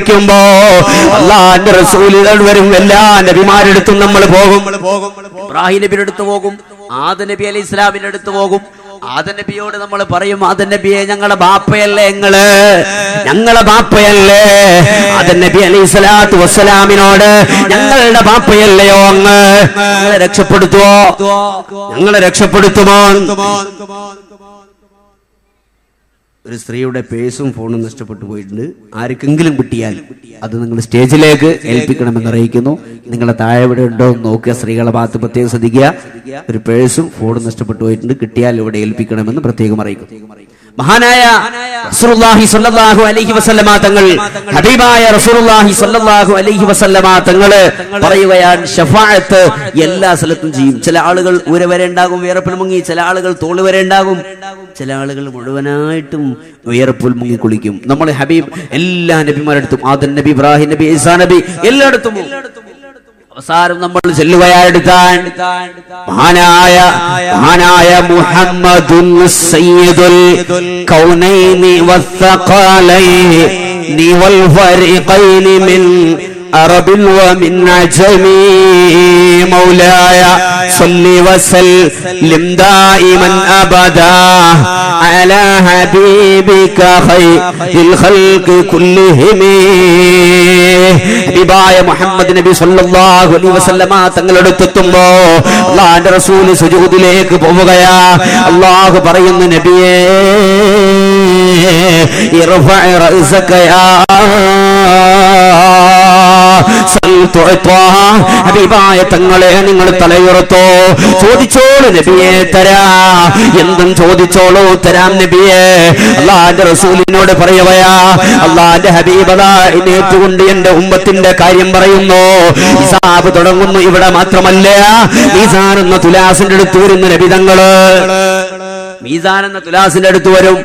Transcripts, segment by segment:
വിളിക്കുമ്പോ അള്ളാന്റെ റസൂലുകൾ വരും. എല്ലാ നബിമാരെടുത്തും നമ്മൾ പോകും. ഇബ്രാഹിം നബിയുടെ അടുത്ത് പോകും, ആദം നബി അലൈഹി ഇസ്ലാമിന്റെ അടുത്ത് പോകും. ആദം നബിയോട് നമ്മൾ പറയും, ആദം നബിയെ ഞങ്ങളെ ബാപ്പയല്ലേ ഞങ്ങളെ ബാപ്പയല്ലേ? ആദം നബി അലൈഹി സ്വലാത്തു വസ്സലാമിനോട് ഞങ്ങളുടെ ബാപ്പയല്ലയോ അങ്ങ്? ഞങ്ങളെ രക്ഷപ്പെടുത്തുമോ? ഒരു സ്ത്രീയുടെ പേഴ്സും ഫോണും നഷ്ടപ്പെട്ടു പോയിട്ടുണ്ട്. ആർക്കെങ്കിലും കിട്ടിയാൽ അത് നിങ്ങൾ സ്റ്റേജിലേക്ക് ഏൽപ്പിക്കണമെന്ന് അറിയിക്കുന്നു. നിങ്ങളെ താഴെ ഇവിടെ ഉണ്ടോ എന്ന് നോക്കുക. സ്ത്രീകളെ ഭാഗത്ത് പ്രത്യേകം ശ്രദ്ധിക്കുക. ഒരു പേഴ്സും ഫോണും നഷ്ടപ്പെട്ടു പോയിട്ടുണ്ട്, കിട്ടിയാൽ ഇവിടെ ഏൽപ്പിക്കണമെന്ന് പ്രത്യേകം അറിയിക്കുന്നു. മഹാനായ റസൂലുള്ളാഹി സ്വല്ലല്ലാഹു അലൈഹി വസല്ലമ തങ്ങൾ, ഹബീബായ റസൂലുള്ളാഹി സ്വല്ലല്ലാഹു അലൈഹി വസല്ലമ തങ്ങൾ പറയുകയാണ്, ശഫാഅത്ത് എല്ലാ സ്ഥലത്തും ചെയ്യും. ചില ആളുകൾ ഊര വരെ ഉണ്ടാകും വിയർപ്പിൽ മുങ്ങി, ചില ആളുകൾ തോള് വരെ ഉണ്ടാകും, ചില ആളുകൾ മുഴുവനായിട്ടും വിയർപ്പിൽ മുങ്ങി കുളിക്കും. നമ്മൾ ഹബീബ് എല്ലാ നബിമാരടുത്തും, ആദം നബി, ഇബ്രാഹിം നബി, ഈസാ നബി എല്ലായിടത്തും അവസാനം നമ്മൾ ചെല്ലുകയാടുത്താൻ മഹാനായ മുഹമ്മദുൻ സയ്യിദുൽ കൗനൈനി വസ്സഖലൈനി വൽ ഫരീഖൈനി മിൻ അറബിൻ വമിൻ അജമി മൗലായ സല്ലി വസല്ലിം ദായിമൻ അബദാ അലാ ഹബീബിക ഖൈറിൽ ഖൽഖി കുല്ലിഹിം. ഹബീബായ മുഹമ്മദ് നബി സല്ലല്ലാഹു അലൈഹി വസല്ലമ തങ്ങളുടെ അടുത്തെത്തുമ്പോ അല്ലാഹുവിന്റെ റസൂൽ സുജൂദിലേക്ക് പോവുകയാ. അല്ലാഹു പറയുന്നു, നബിയേ ഇർഫഅ റഅസക യാ ഹബീബായ തങ്ങളെ നിങ്ങൾ തലയുറത്തോ, ചോദിച്ചോളൂ നബിയെ തരാ, എന്തും ചോദിച്ചോളൂ തരാം നബിയെ. അല്ലാഹുവിന്റെ റസൂലിനോട് പറയുകയാ, അല്ലാഹുവിന്റെ ഹബീബതാ എഴുന്നേറ്റുകൊണ്ട് എന്റെ ഉമ്മത്തിന്റെ കാര്യം പറയുന്നു. ഹിസാബ് തുടങ്ങുന്നു. ഇവിടെ മാത്രമല്ല, മീസാൻ എന്ന തുലാസിന്റെ അടുത്ത് വരുന്ന നബി തങ്ങള് മീസാൻ എന്ന തുലാസിന്റെ അടുത്ത് വരും.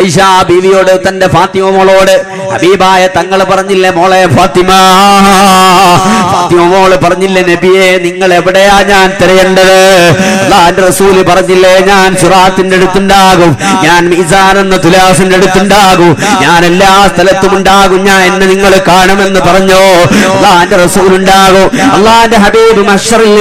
ഐഷ ബീവിയോട്, തന്റെ ഫാത്തിമ മോളോട് ഹബീബായ തങ്ങള് പറഞ്ഞില്ലേ, മോളെ ഫാത്തിമ മോള് പറഞ്ഞില്ലേ, നബിയെ നിങ്ങൾ എവിടെയാ ഞാൻ തിരയേണ്ടത്? അല്ലാഹുവിന്റെ റസൂല് പറഞ്ഞില്ലേ, ഞാൻ സിറാത്തിന്റെ അടുത്തുണ്ടാകും, ഞാൻ മീസാൻ എന്ന തുലാസിന്റെ അടുത്തുണ്ടാകും, ഞാൻ എല്ലാ സ്ഥലത്തും ഉണ്ടാകും, ഞാൻ എന്നെ നിങ്ങൾ കാണുമെന്ന് പറഞ്ഞു. അല്ലാഹുവിന്റെ റസൂൽ ഉണ്ടാകും. അല്ലാഹുവിന്റെ ഹബീബ് മഹ്ശറിൽ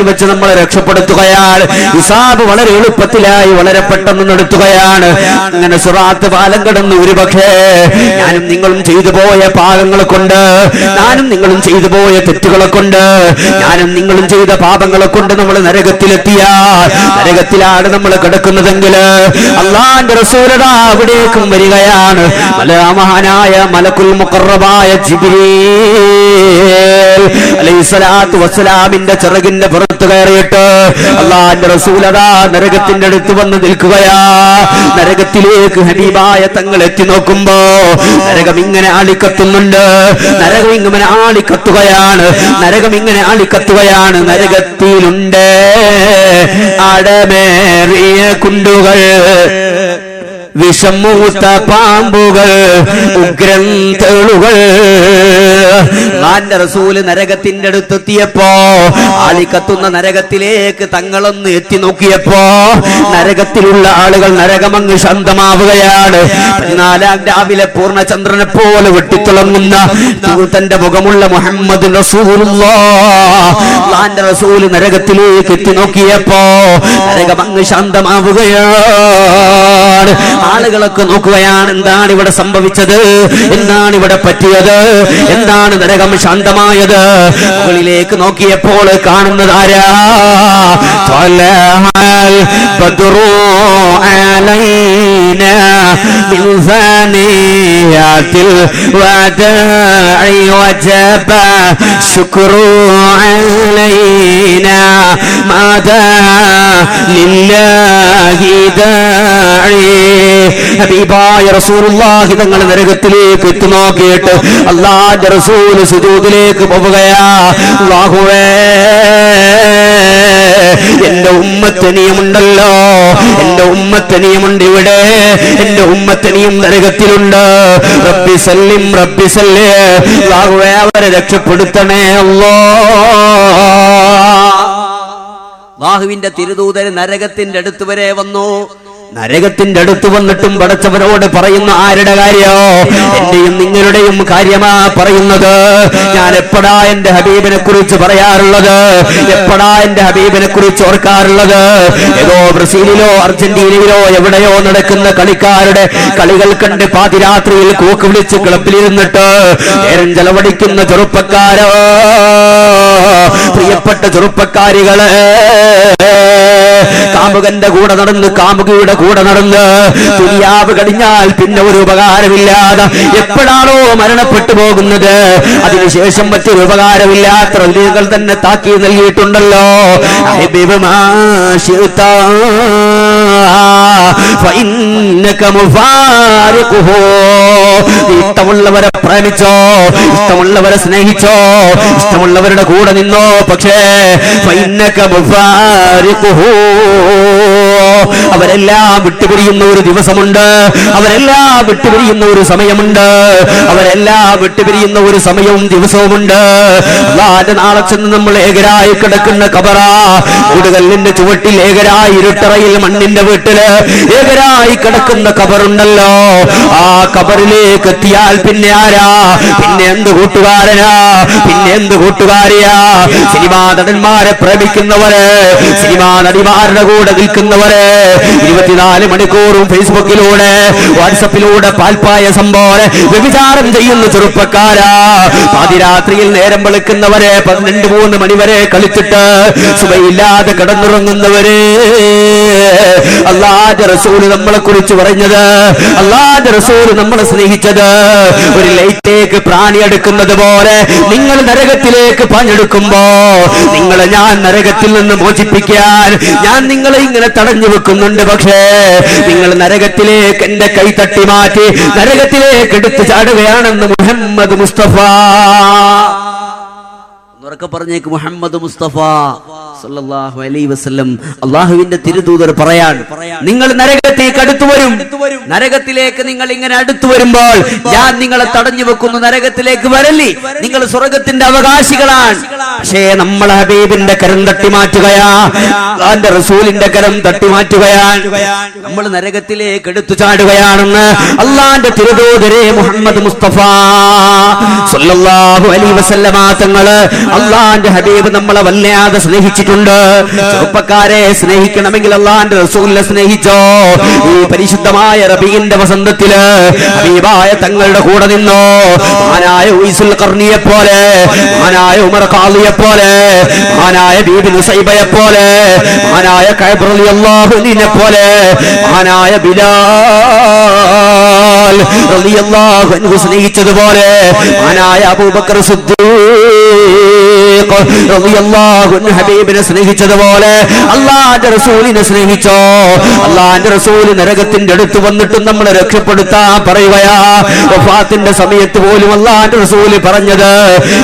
വെച്ച് നമ്മളെ രക്ഷപ്പെടുത്തുകയാണ്. ഹിസാബ് വളരെ എളുപ്പത്തിലായി, വളരെ പെട്ടെന്ന് നടത്തുകയാണ്. അങ്ങനെ സിറാത്ത് പാലം കടന്ന് ഒരുപക്ഷേ ഞാനും നിങ്ങളും ചെയ്തു പോയ പാപങ്ങളെ കൊണ്ട്, ഞാനും നിങ്ങളും ചെയ്തു പോയ തെറ്റുകളെ കൊണ്ട്, ഞാനും നിങ്ങളും ചെയ്ത പാപങ്ങളെ കൊണ്ട് നമ്മൾ നരകത്തിലെത്തിയാൽ, നരകത്തിലാണ് നമ്മൾ കിടക്കുന്നതെങ്കിൽ അല്ലാഹുവിന്റെ റസൂലതാ അവിടേക്കും വരികയാണ്. മഹാനായ മലക്കുൽ മുഖറബായ ജിബ്രീൽ അലൈഹിസ്സലാത്തു വസ്സലാമിന്റെ ചിറകിന്റെ പുറത്ത് കയറിയിട്ട് അല്ലാഹുവിന്റെ റസൂലതാ നരകത്തിന്റെ അടുത്ത് വന്ന് നിൽക്കുകയാ. നരകത്തിലേക്ക് ഹബീബായ തങ്ങൾ എത്തി നോക്കുമ്പോ നരകം ഇങ്ങനെ ആളിക്കത്തുന്നുണ്ട്, നരകം ഇങ്ങനെ ആളിക്കത്തുകയാണ്, നരകം ഇങ്ങനെ ആളിക്കത്തുകയാണ്. നരകത്തിലുണ്ട് അടമേറിയ കുണ്ടുകൾ, വിഷമൂത്ത പാമ്പുകൾ, ഉഗ്രൻ തേളുകൾ. അല്ലാഹുവിന്റെ റസൂല് നരകത്തിന്റെ അടുത്തെത്തിയപ്പോ, ആളിക്കത്തുന്ന നരകത്തിലേക്ക് തങ്ങളൊന്ന് എത്തി നോക്കിയപ്പോ നരകത്തിലുള്ള ആളുകൾ, നരകമങ്ങ് ശാന്തമാവുകയാണ്. 14 രാവിലെ പൂർണ്ണചന്ദ്രനെ പോലെ വെട്ടിത്തിളങ്ങുന്ന തന്റെ മുഖമുള്ള മുഹമ്മദ് അല്ലാഹുവിന്റെ റസൂല് നരകത്തിലേക്ക് എത്തി നോക്കിയപ്പോ നരകമങ്ങ് ശാന്തമാവുകയാണ്. ആളുകളൊക്കെ നോക്കുകയാണ്, എന്താണ് ഇവിടെ സംഭവിച്ചത്, എന്താണ് ഇവിടെ പറ്റിയത്, എന്താണ് നരകം ശാന്തമായത്? മുകളിലേക്ക് നോക്കിയപ്പോൾ കാണുന്നത് ആരാ? ബദ്റു അലൈനാ മിൻ സാനിയാതിൽ വദാഇ വജബ ശുക്രു അലൈനാ മാദാ ലില്ലാഹി ദാഇ. ഹബീബായ റസൂലുള്ളാഹി തങ്ങൾ നരകത്തിലേക്ക് എത്തി നോക്കിയിട്ട് അല്ലാഹുവിന്റെ റസൂൽ സുജൂദിലേക്ക് പോവുകയാ. അല്ലാഹുവേ, എന്റെ ഉമ്മത്തനിയുമുണ്ടല്ലോ, എന്റെ ഉമ്മത്തനിയുമുണ്ട് ഇവിടെ, എന്റെ ഉമ്മത്തനിയും നരകത്തിലുണ്ട്. റബ്ബി സല്ലിം, റബ്ബി സല്ലി. അല്ലാഹുവേ, അവരെ രക്ഷപ്പെടുത്തണേ അല്ലാഹ്. അല്ലാഹുവിന്റെ തിരുദൂതർ നരകത്തിന്റെ അടുത്ത് വരെ വന്നു. നരകത്തിന്റെ അടുത്ത് വന്നിട്ടും പടച്ചവനോട് പറയുന്ന ആരുടെ കാര്യോ? എന്റെയും നിങ്ങളുടെയും കാര്യമാ പറയുന്നത്. ഞാൻ എപ്പോഴാ എന്റെ ഹബീബിനെ കുറിച്ച് പറയാറുള്ളത്? എപ്പോഴാ എന്റെ ഹബീബിനെ കുറിച്ച് ഓർക്കാറുള്ളത്? ഏതോ ബ്രസീലിലോ അർജന്റീനയിലോ എവിടെയോ നടക്കുന്ന കളിക്കാരുടെ കളികൾ കണ്ട് പാതിരാത്രിയിൽ കൂക്ക് വിളിച്ച് ക്ലബിലിരുന്നിട്ട് നേരം ചെലവഴിക്കുന്ന ചെറുപ്പക്കാരോ, പ്രിയപ്പെട്ട ചെറുപ്പക്കാരികളെ, കാമുകന്റെ കൂടെ നടന്ന് കാമുകിയുടെ കൂടെ നടന്ന് ദുനിയാവ് കഴിഞ്ഞാൽ പിന്നെ ഒരു ഉപകാരമില്ലാതെ എപ്പോഴാണോ മരണപ്പെട്ടു പോകുന്നത്, അതിനുശേഷം മറ്റൊരു ഉപകാരമില്ലാത്ത റസൂലുകൾ തന്നെ താക്കീത് നൽകിയിട്ടുണ്ടല്ലോ. ഇഷ്ടമുള്ളവരെ പ്രേമിച്ചോ, ഇഷ്ടമുള്ളവരെ സ്നേഹിച്ചോ, ഇഷ്ടമുള്ളവരുടെ കൂടെ നിന്നോ, പക്ഷേ അവരെല്ലാം വിട്ടുപിരിയുന്ന ഒരു ദിവസമുണ്ട്, അവരെല്ലാം വിട്ടുപിരിയുന്ന ഒരു സമയമുണ്ട്, അവരെല്ലാം വിട്ടുപിരിയുന്ന ഒരു സമയവും ദിവസവുമുണ്ട്. അല്ലാഹുവിന്റെ നാളെ ചെന്ന് നമ്മൾ ഏകരായി കിടക്കുന്ന ഖബറാ, ഉടുകല്ലിന്റെ ചുവട്ടിൽ ഏകരായി ഇരുട്ടറയിൽ മണ്ണിന്റെ വീട്ടില് ഏകരായി കിടക്കുന്ന ഖബറുണ്ടല്ലോ. ആ ഖബറിലേക്ക് എത്തിയാൽ പിന്നെ ആരാ? പിന്നെ എന്ത് കൂട്ടുകാരനാ? പിന്നെ എന്ത് കൂട്ടുകാരിയാ? സിനിമാ നടന്മാരെ പ്രേമിക്കുന്നവര്, സിനിമാ നടിമാരുടെ കൂടെ നിൽക്കുന്നവര്, 24 മണിക്കൂറും ഫേസ്ബുക്കിലൂടെ വാട്സപ്പിലൂടെ പാൽപ്പായസം പോലെ വ്യഭിചാരം ചെയ്യുന്ന ചെറുപ്പക്കാരാ, പാതിരാത്രിയിൽ നേരം വെളുക്കുന്നവരെ 12-3 മണിവരെ കളിച്ചിട്ട് സുബഹിയില്ലാതെ കിടന്നുറങ്ങുന്നവര്. അല്ലാഹുവിന്റെ റസൂൽ നമ്മളെ കുറിച്ച് പറഞ്ഞത്, അല്ലാഹുവിന്റെ റസൂൽ നമ്മളെ സ്നേഹിച്ചത്, ഒരു ലൈറ്റേക്ക് പ്രാണി എടുക്കുന്നത് പോലെ നിങ്ങൾ നരകത്തിലേക്ക് പാഞ്ഞെടുക്കുമ്പോ നിങ്ങളെ ഞാൻ നരകത്തിൽ നിന്ന് മോചിപ്പിക്കാൻ ഞാൻ നിങ്ങളെ ഇങ്ങനെ തടഞ്ഞു വെക്കുന്നുണ്ട്. പക്ഷേ നിങ്ങൾ നരകത്തിലേക്ക് എന്റെ കൈ തട്ടി മാറ്റി നരകത്തിലേക്ക് എടുത്തു ചാടുകയാണെന്ന് മുഹമ്മദ് മുസ്തഫ. ഉറക്കെ പറഞ്ഞേക്ക്, മുഹമ്മദ് മുസ്തഫ സല്ലല്ലാഹു അലൈഹി വസല്ലം അല്ലാഹുവിന്റെ തിരുദൂതർ പറയാൻ, നിങ്ങൾ നരകത്തേക്ക് അടുത്തു വരും. നരകത്തിലേക്ക് നിങ്ങൾ ഇങ്ങനെ അടുത്തു വരുമ്പോൾ ഞാൻ നിങ്ങളെ തടഞ്ഞു വെക്കുന്നു. നരകത്തിലേക്ക് വരല്ലേ, നിങ്ങൾ സ്വർഗത്തിന്റെ അവകാശികളാണ്. പക്ഷേ നമ്മൾ ഹബീബിന്റെ കരം തട്ടി മാറ്റുകയാ, അല്ലാഹുവിന്റെ റസൂലിന്റെ കരം തട്ടി മാറ്റുകയാണ്. നമ്മൾ നരകത്തിലേക്ക് എടുത്തു ചാടുകയാണെന്ന് അല്ലാഹുവിന്റെ തിരുദൂതരെ മുഹമ്മദ് മുസ്തഫ സല്ലല്ലാഹു അലൈഹി വസല്ലമ തങ്ങള്, അല്ലാഹുവിന്റെ ഹബീബ് നമ്മളെ വല്ലാതെ സ്നേഹിച്ചിട്ടുണ്ട്. ചെറുപ്പക്കാരെ, സ്നേഹിക്കണമെങ്കിൽ അല്ലാഹുവിന്റെ റസൂലിനെ സ്നേഹിച്ചോ. ഈ പരിശുദ്ധമായ റബീഇന്റെ വസന്തത്തില് ഹബീബായ തങ്ങളുടെ കൂടെ നിന്നോ. മഹാനായ ഉവൈസുൽ ഖർനിയെ പോലെ, മഹാനായ ഉമർ ഖാദിയെ പോലെ, മഹാനായ ബീബി നുസൈബയെ പോലെ, മഹാനായ കഅബ് റളിയല്ലാഹു അൻഹുവിനെ പോലെ, മഹാനായ ബിലാൽ റളിയല്ലാഹു അൻഹു സ്നേഹിച്ചതുപോലെ, മഹാനായ അബൂബക്കർ സിദ്ദീഖ് റളിയല്ലാഹു അൻഹു ഹബീബിനെ സ്നേഹിച്ചതുപോലെ അല്ലാഹുവിന്റെ റസൂലിനെ സ്നേഹിച്ചോ. അല്ലാഹുവിന്റെ റസൂൽ നരകത്തിന്റെ അടുത്ത് വന്നിട്ടും നമ്മളെ രക്ഷപ്പെടുത്താൻ പറയുകയാ. വഫാത്തിന്റെ സമയത്ത് പോലും അല്ലാഹുവിന്റെ റസൂൽ പറഞ്ഞത്,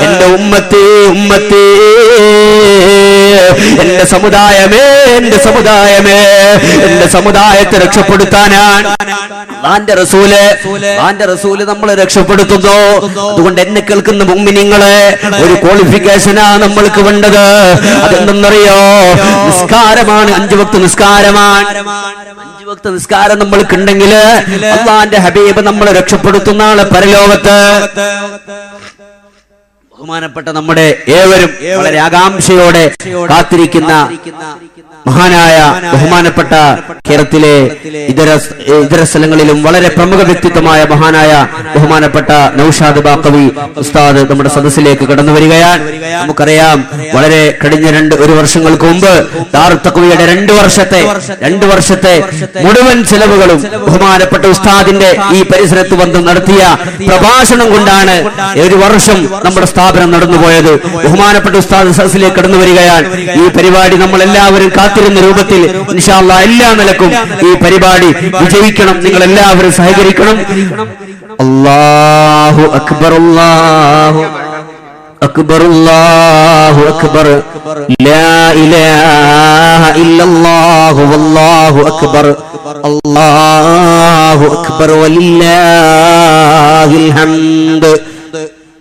എന്റെ ഉമ്മത്തി ഉമ്മത്തി, എന്റെ സമുദായമേ, എന്റെ സമുദായമേ, എന്റെ സമുദായത്തെ രക്ഷപ്പെടുത്താനാണ് അല്ലാഹുവിന്റെ റസൂല് നമ്മളെ രക്ഷപ്പെടുത്തുന്നു. അതുകൊണ്ട് എന്നെ കേൾക്കുന്ന മുഅ്മിനീങ്ങളെ, ഒരു ക്വാളിഫിക്കേഷനാ നമ്മൾക്ക് വേണ്ടത്. അതെന്തെന്നറിയോ? നിസ്കാരമാണ്. 5 വക്ത് നിസ്കാരമാണ്. 5 വക്ത് നിസ്കാരം നമ്മൾക്കുണ്ടെങ്കിൽ അല്ലാഹുവിന്റെ ഹബീബ് നമ്മളെ രക്ഷപ്പെടുത്തുന്ന ആളെ പരലോകത്ത്. ബഹുമാനപ്പെട്ട നമ്മുടെ ഏവരും വളരെ ആകാംക്ഷയോടെ കാത്തിരിക്കുന്ന മഹാനായ ബഹുമാനപ്പെട്ട കേരളത്തിലെ ഇതര സ്ഥലങ്ങളിലും വളരെ പ്രമുഖ വ്യക്തിത്വമായ മഹാനായ ബഹുമാനപ്പെട്ട നൗഷാദ് ബാഖവി ഉസ്താദ് നമ്മുടെ സദസ്സിലേക്ക് കടന്നു വരികയാണ്. നമുക്കറിയാം, വളരെ കഴിഞ്ഞ 1 വർഷങ്ങൾക്ക് മുമ്പ് ദാറുൽ തഖ്വയുടെ 2 വർഷത്തെ മുഴുവൻ ചെലവുകളും ബഹുമാനപ്പെട്ട ഉസ്താദിന്റെ ഈ പരിസരത്ത് വന്ന് നടത്തിയ പ്രഭാഷണം കൊണ്ടാണ് 1 വർഷം നമ്മുടെ സ്ഥാപനം നടന്നുപോയത്. ബഹുമാനപ്പെട്ട ഉസ്താദ് സദസ്സിലേക്ക് കടന്നു വരികയാണ്. ഈ പരിപാടി നമ്മൾ എല്ലാവരും കാത്തിരുന്ന രൂപത്തിൽ ഇൻഷാ അല്ലാഹ് എല്ലാ നിലക്കും ഈ പരിപാടി വിജയിക്കണം. നിങ്ങൾ എല്ലാവരും സഹകരിക്കണം. അല്ലാഹു അക്ബർ, അല്ലാഹു അക്ബർ, അല്ലാഹു അക്ബർ, ലാ ഇലാഹ ഇല്ലല്ലാഹു വല്ലാഹു അക്ബർ, അല്ലാഹു അക്ബർ വലില്ലാഹിൽ ഹംദ്.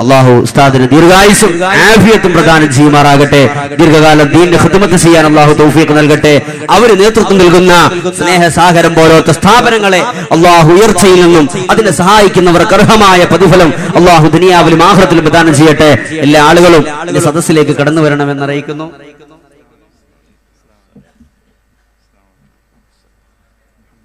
അള്ളാഹു ഉസ്താദിന് ദീർഘായുസ്സും ആഫിയത്തും പ്രദാനം ചെയ്യുമാറാകട്ടെ. ദീർഘകാലം ദീനിന്റെ ഖിദ്മത്ത് ചെയ്യാൻ അള്ളാഹു തൗഫീഖ് നൽകട്ടെ. അവർ നേതൃത്വം നൽകുന്ന സ്നേഹസാഗരം പോലത്തെ സ്ഥാപനങ്ങളെ അള്ളാഹു ഉയർച്ചയിൽ നിന്നും അതിനെ സഹായിക്കുന്നവർക്ക് അർഹമായ പ്രതിഫലം അള്ളാഹു ദുനിയാവിലും ആഖിറത്തിലും പ്രദാനം ചെയ്യട്ടെ. എല്ലാ ആളുകളും ഈ സദസ്സിലേക്ക് കടന്നു വരണമെന്ന് അറിയിക്കുന്നു.